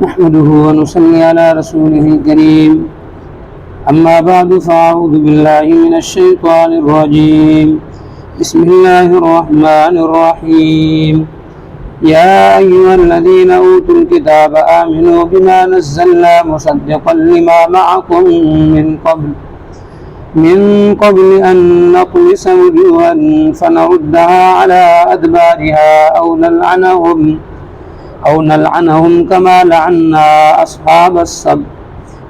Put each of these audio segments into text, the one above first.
نحمده ونصلي على رسوله الكريم أما بعد فأعوذ بالله من الشيطان الرجيم بسم الله الرحمن الرحيم يا أيها الذين أوتوا الكتاب آمنوا بما نزلنا مصدقا لما معكم من قبل أن نطمس وجوها فنردها على أدبارها أو نلعنهم كما لعنا أصحاب السبت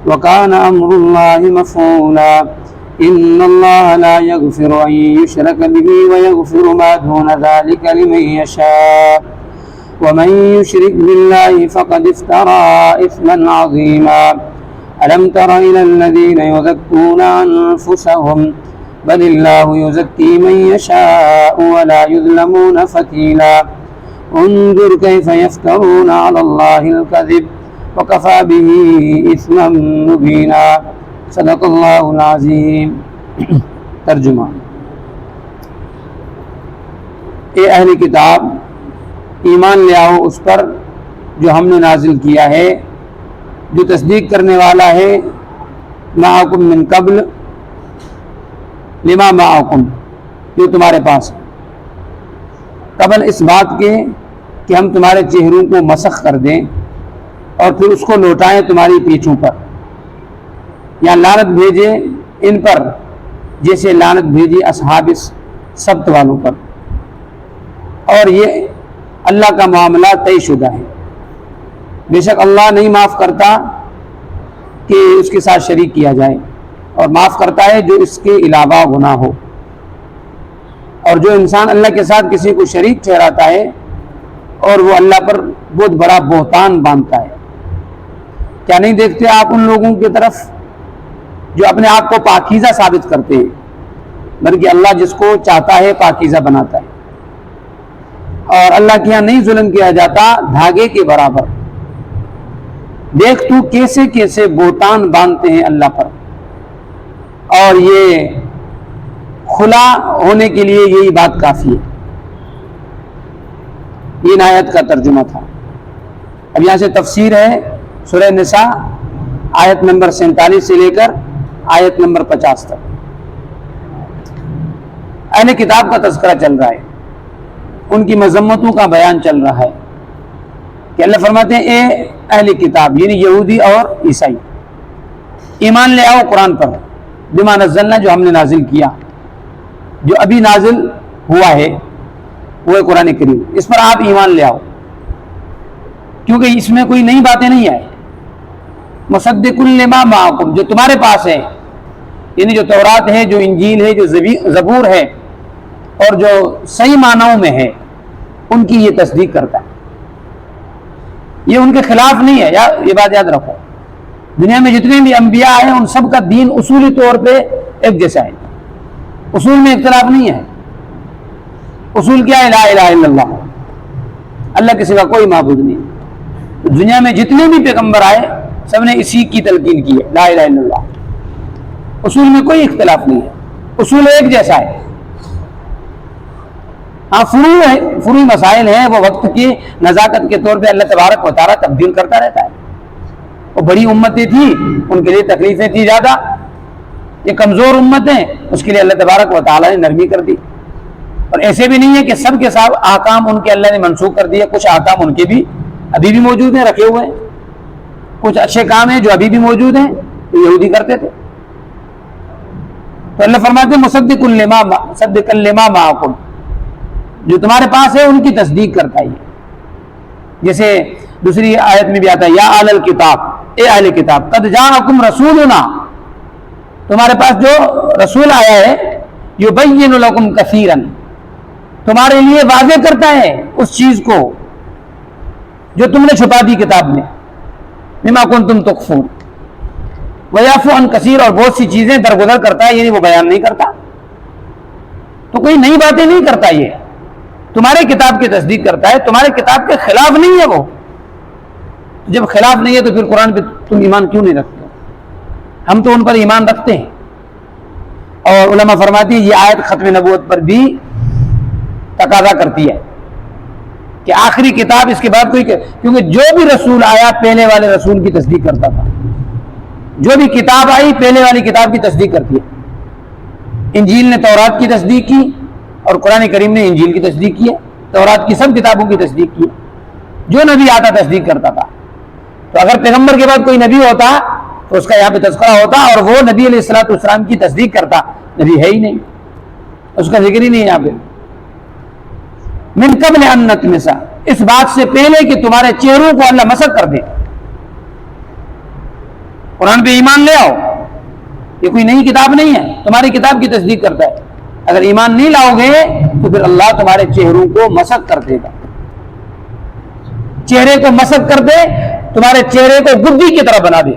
وكان أمر الله مفعولا إن الله لا يغفر أن يشرك به ويغفر ما دون ذلك لمن يشاء ومن يشرك بالله فقد افترى إثما عظيما ألم تر إلى الذين يزكون أنفسهم بل الله يزكي من يشاء ولا يظلمون فتيلا انظر كيف يفترون على الله الكذب وكفى به إثما مبينا صدق اللہ العظیم۔ ترجمہ: اے اہل کتاب، ایمان لے آؤ اس پر جو ہم نے نازل کیا ہے، جو تصدیق کرنے والا ہے معکم من قبل لما معکم، جو تمہارے پاس ہے، قبل اس بات کے کہ ہم تمہارے چہروں کو مسخ کر دیں اور پھر اس کو لوٹائیں تمہاری پیٹھوں پر، یا لعنت بھیجے ان پر جیسے لعنت بھیجی اصحاب سبت والوں پر، اور یہ اللہ کا معاملہ طے شدہ ہے، بے شک اللہ نہیں معاف کرتا کہ اس کے ساتھ شریک کیا جائے، اور معاف کرتا ہے جو اس کے علاوہ گناہ ہو، اور جو انسان اللہ کے ساتھ کسی کو شریک ٹھہراتا ہے اور وہ اللہ پر بہت بڑا بہتان باندھتا ہے۔ کیا نہیں دیکھتے آپ ان لوگوں کی طرف جو اپنے آپ کو پاکیزہ ثابت کرتے ہیں، بلکہ اللہ جس کو چاہتا ہے پاکیزہ بناتا ہے، اور اللہ کے یہاں نہیں ظلم کیا جاتا دھاگے کے برابر۔ دیکھ تو کیسے کیسے بہتان باندھتے ہیں اللہ پر، اور یہ کھلا ہونے کے لیے یہی بات کافی ہے۔ یہ آیت کا ترجمہ تھا۔ اب یہاں سے تفسیر ہے سورہ نساء آیت نمبر 47 سے لے کر آیت نمبر 50 تک۔ اہل کتاب کا تذکرہ چل رہا ہے، ان کی مذمتوں کا بیان چل رہا ہے کہ اللہ فرماتے ہیں اے اہل کتاب، یعنی یہودی اور عیسائی، ایمان لے آؤ قرآن پر، بما نزلنا، جو ہم نے نازل کیا، جو ابھی نازل ہوا ہے وہ قرآن کریم، اس پر آپ ایمان لے آؤ، کیونکہ اس میں کوئی نئی باتیں نہیں آئی۔ مصدق لما معکم، جو تمہارے پاس ہے، یعنی جو تورات ہے، جو انجیل ہے، جو زبور ہے، اور جو صحیح معنوں میں ہے، ان کی یہ تصدیق کرتا ہے، یہ ان کے خلاف نہیں ہے۔ یہ بات یاد رکھو، دنیا میں جتنے بھی انبیاء ہیں ان سب کا دین اصولی طور پہ ایک جیسا ہے، اصول میں اختلاف نہیں ہے۔ اصول کیا ہے؟ لا الہ الا اللہ، اللہ کے سوا کوئی معبود نہیں۔ دنیا میں جتنے بھی پیغمبر آئے سب نے اسی کی تلقین کی ہے، لا الہ الا اللہ۔ اصول میں کوئی اختلاف نہیں ہے، اصول ایک جیسا ہے۔ ہاں فروعی مسائل ہیں، وہ وقت کی نزاکت کے طور پہ اللہ تبارک و تعالیٰ تبدیل کرتا رہتا ہے۔ وہ بڑی امتیں تھیں، ان کے لیے تکلیفیں تھیں زیادہ، یہ کمزور امتیں، اس کے لیے اللہ تبارک و تعالیٰ نے نرمی کر دی۔ اور ایسے بھی نہیں ہے کہ سب کے ساتھ احکام ان کے اللہ نے منسوخ کر دیے، کچھ احکام ان کے بھی ابھی بھی موجود ہیں، رکھے ہوئے ہیں، کچھ اچھے کام ہیں جو ابھی بھی موجود ہیں، تو یہودی کرتے تھے۔ تو اللہ فرماتے ہیں مصدق لما معکم، جو تمہارے پاس ہے ان کی تصدیق کرتا ہے۔ جیسے دوسری آیت میں بھی آتا ہے یا اہل الکتاب، اے اہل کتاب، قد جاءکم رسولنا، تمہارے پاس جو رسول آیا ہے، یبین لکم کثیرا، تمہارے لیے واضح کرتا ہے اس چیز کو جو تم نے چھپا دی کتاب میں، مما کنتم تخفون، ویعفو عن کثیر، اور بہت سی چیزیں درگزر کرتا ہے، یعنی وہ بیان نہیں کرتا، تو کوئی نئی باتیں نہیں کرتا، یہ تمہارے کتاب کی تصدیق کرتا ہے، تمہارے کتاب کے خلاف نہیں ہے وہ۔ جب خلاف نہیں ہے تو پھر قرآن پہ تم ایمان کیوں نہیں رکھتے؟ ہم تو ان پر ایمان رکھتے ہیں۔ اور علماء فرماتی ہیں یہ آیت ختم نبوت پر بھی تقاضا کرتی ہے کہ آخری کتاب اس کے بعد کوئی، کیونکہ جو بھی رسول آیا پہلے والے رسول کی تصدیق کرتا تھا، جو بھی کتاب آئی پہلے والی کتاب کی تصدیق کرتی ہے۔ انجیل نے تورات کی تصدیق کی اور قرآن کریم نے انجیل کی تصدیق کی ہے، تورات کی سب کتابوں کی تصدیق کی، جو نبی آتا تصدیق کرتا تھا۔ تو اگر پیغمبر کے بعد کوئی نبی ہوتا تو اس کا یہاں پہ تذکرہ ہوتا، اور وہ نبی علیہ الصلوۃ والسلام کی تصدیق کرتا، نبی ہے ہی نہیں، اس کا ذکر ہی نہیں یہاں پہ۔ من قبل ان نطمس، اس بات سے پہلے کہ تمہارے چہروں کو اللہ مسخ کر دے۔ قرآن پہ ایمان لے آؤ، یہ کوئی نئی کتاب نہیں ہے، تمہاری کتاب کی تصدیق کرتا ہے۔ اگر ایمان نہیں لاؤ گے تو پھر اللہ تمہارے چہروں کو مسخ کر دے گا، چہرے کو مسخ کر دے، تمہارے چہرے کو گدی کی طرح بنا دے،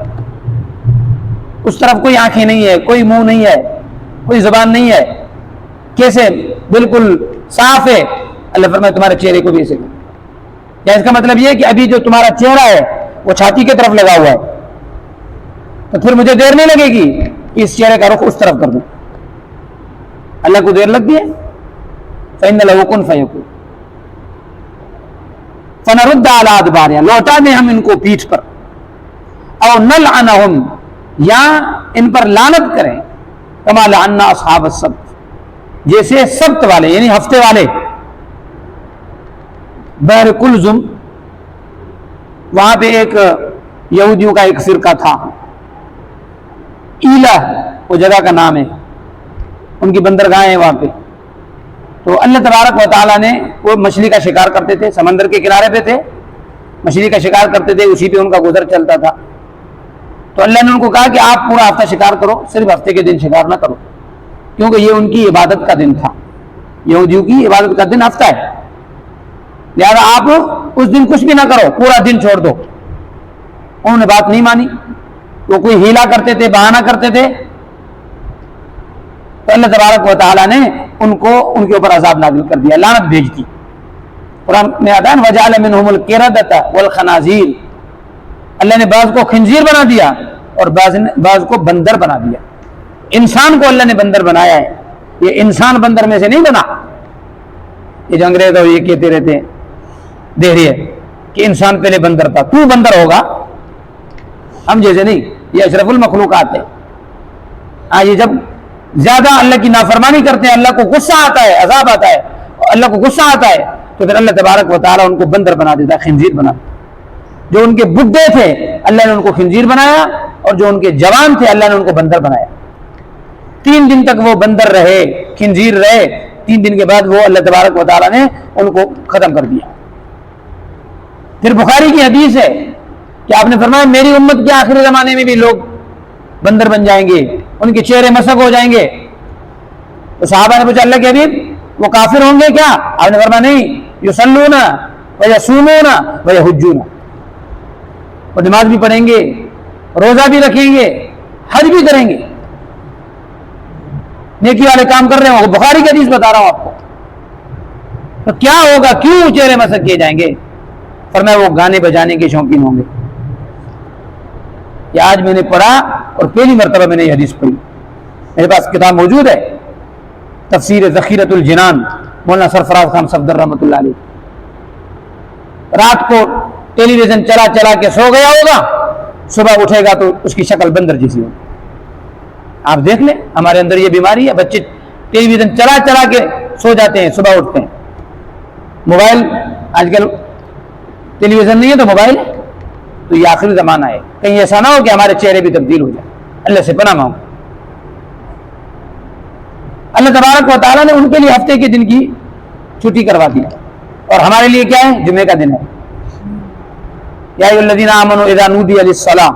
اس طرف کوئی آنکھیں نہیں ہے، کوئی منہ نہیں ہے، کوئی زبان نہیں ہے، کیسے بالکل صاف ہے۔ اللہ فرمائے تمہارے چہرے کو بھی ایسے، کیا اس کا مطلب یہ ہے کہ ابھی جو تمہارا چہرہ ہے وہ چھاتی کی طرف لگا ہوا ہے، تو پھر مجھے دیر نہیں لگے گی کہ اس چہرے کا رخ اس طرف کر دوں؟ اللہ کو دیر لگتی ہے؟ فإن له كن فيكون، فنرد على ادبارهم، لوٹا دیں ہم ان کو پیٹھ پر، او نلعنهم، یا ان پر لعنت کریں، کما لعنا اصحاب السبت، جیسے سبت والے یعنی ہفتے والے۔ بحر کلزم، وہاں پہ ایک یہودیوں کا ایک فرقہ تھا، ایلہ وہ جگہ کا نام ہے، ان کی بندرگاہیں ہیں وہاں پہ۔ تو اللہ تبارک و تعالیٰ نے، وہ مچھلی کا شکار کرتے تھے، سمندر کے کنارے پہ تھے، مچھلی کا شکار کرتے تھے، اسی پہ ان کا گزر چلتا تھا۔ تو اللہ نے ان کو کہا کہ آپ پورا ہفتہ شکار کرو، صرف ہفتے کے دن شکار نہ کرو، کیونکہ یہ ان کی عبادت کا دن تھا، یہودیوں کی عبادت کا دن ہفتہ ہے، لہذا آپ اس دن کچھ بھی نہ کرو، پورا دن چھوڑ دو۔ انہوں نے بات نہیں مانی، وہ کوئی ہیلا کرتے تھے، بہانہ کرتے تھے، تو اللہ تبارک و تعالیٰ نے ان کے اوپر عذاب نازل کر دیا، لعنت بھیج دی۔ قرآن میں آتا ہے وَجَعَلَ مِنْهُمُ الْقِرَدَةَ وَالْخَنَازِيرَ، اللہ نے بعض کو خنزیر بنا دیا اور بعض کو بندر بنا دیا۔ انسان کو اللہ نے بندر بنایا ہے، یہ انسان بندر میں سے نہیں بنا۔ یہ جو انگریز یہ کہتے رہتے ہیں دہریے کہ انسان پہلے بندر تھا، تو بندر ہوگا، ہم جیسے نہیں، یہ اشرف المخلوقات ہے۔ یہ جب زیادہ اللہ کی نافرمانی کرتے ہیں، اللہ کو غصہ آتا ہے، عذاب آتا ہے، اللہ کو غصہ آتا ہے، تو پھر اللہ تبارک و تعالیٰ ان کو بندر بنا دیتا ہے، خنزیر بنا دیتا ہے۔ جو ان کے بڈھے تھے اللہ نے ان کو خنزیر بنایا، اور جو ان کے جوان تھے اللہ نے ان کو بندر بنایا۔ 3 دن تک وہ بندر رہے، خنزیر رہے، 3 دن کے بعد وہ اللہ تبارک و تعالیٰ نے ان کو ختم کر دیا۔ پھر بخاری کی حدیث ہے کہ آپ نے فرمایا میری امت کے آخری زمانے میں بھی لوگ بندر بن جائیں گے، ان کے چہرے مسخ ہو جائیں گے۔ تو صحابہ نے پوچھا اللہ کے حبیب وہ کافر ہوں گے کیا؟ آپ نے فرمایا نہیں، یصلون ویصومون ویحجون، وہ نماز بھی پڑھیں گے، روزہ بھی رکھیں گے، حج بھی کریں گے، نیکی والے کام کر رہے ہوں۔ بخاری کی حدیث بتا رہا ہوں آپ کو۔ تو کیا ہوگا، کیوں چہرے مسخ کیے جائیں گے؟ فرمایا وہ گانے بجانے کے شوقین ہوں گے۔ یہ آج میں نے پڑھا اور پہلی مرتبہ میں نے یہ حدیث پڑھی، میرے پاس کتاب موجود ہے، تفسیر ذخیرۃ الجنان، مولانا سرفراز خان صفدر رحمۃ اللہ علیہ۔ رات کو ٹیلی ویژن چلا چلا کے سو گیا ہوگا، صبح اٹھے گا تو اس کی شکل بندر جیسی ہوگی۔ آپ دیکھ لیں، ہمارے اندر یہ بیماری ہے، بچے ٹیلی ویژن چلا چلا کے سو جاتے ہیں، صبح اٹھتے ہیں۔ موبائل، آج کل ٹیلی ویژن نہیں ہے تو موبائل ہے، تو یہ آخری زمانہ ہے، کہیں ایسا نہ ہو کہ ہمارے چہرے بھی تبدیل ہو جائیں، اللہ سے پناہ مانگو۔ اللہ تبارک و تعالیٰ نے ان کے لیے ہفتے کے دن کی چھٹی کروا دی، اور ہمارے لیے کیا ہے؟ جمعے کا دن ہے۔ یا ایھا الذین آمنوا اذا نودی للصلاۃ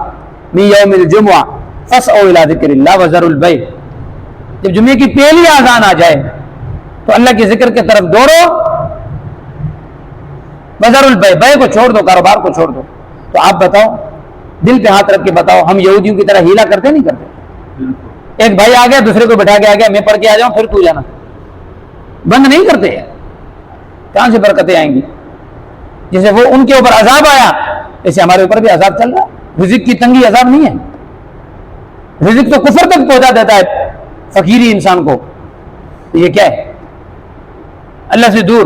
من یوم الجمعہ فاسعوا الی ذکر اللہ وذروا البیع، جب جمعے کی پہلی اذان آ جائے تو اللہ کے ذکر کی طرف دوڑو، وذروا البیع، بیع کو چھوڑ دو، کاروبار کو چھوڑ دو۔ تو آپ بتاؤ، دل پہ ہاتھ رکھ کے بتاؤ، ہم یہودیوں کی طرح ہیلا کرتے نہیں کرتے؟ ایک بھائی آ گیا، دوسرے کو بٹھا کے آ گیا، میں پڑھ کے آ جاؤں پھر تو جانا، بند نہیں کرتے ہیں۔ کہاں سے برکتیں آئیں گی؟ جیسے وہ ان کے اوپر عذاب آیا، ایسے ہمارے اوپر بھی عذاب چل رہا ہے۔ رزق کی تنگی عذاب نہیں ہے، رزق تو کفر تک پہنچا دیتا ہے فقیری انسان کو۔ یہ کیا ہے؟ اللہ سے دور،